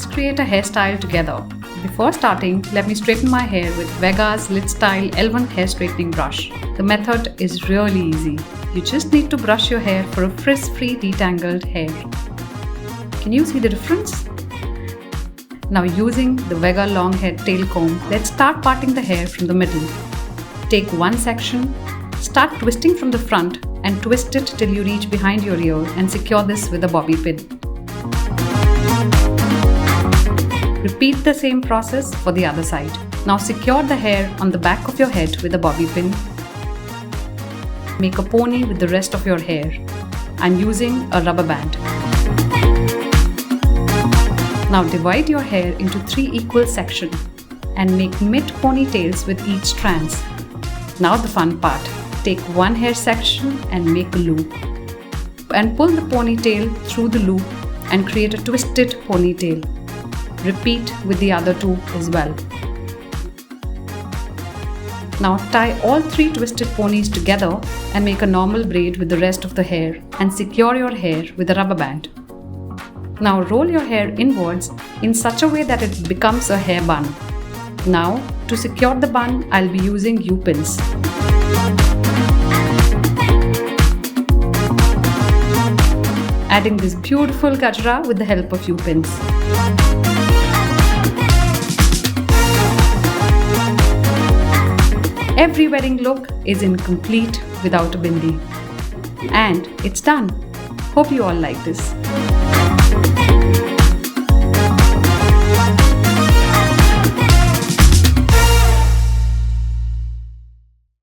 let's create a hairstyle together. Before starting, let me straighten my hair with Vega's Lit L1 hair straightening brush. The method is really easy. You just need to brush your hair for a frizz-free detangled hair. Can you see the difference? Now using the Vega long head tail comb, let's start parting the hair from the middle. Take one section, start twisting from the front and twist it till you reach behind your ear and secure this with a bobby pin. Repeat the same process for the other side. Now secure the hair on the back of your head with a bobby pin. Make a pony with the rest of your hair. I'm using a rubber band. Now divide your hair into 3 equal sections and make mid ponytails with each strand. Now the fun part. Take one hair section and make a loop. And pull the ponytail through the loop and create a twisted ponytail. Repeat with the other 2 as well. Now tie all 3 twisted ponies together and make a normal braid with the rest of the hair and secure your hair with a rubber band. Now roll your hair inwards in such a way that it becomes a hair bun. Now to secure the bun, I'll be using U-pins. Adding this beautiful Gajra with the help of U-pins. Every wedding look is incomplete without a bindi. And it's done. Hope you all like this.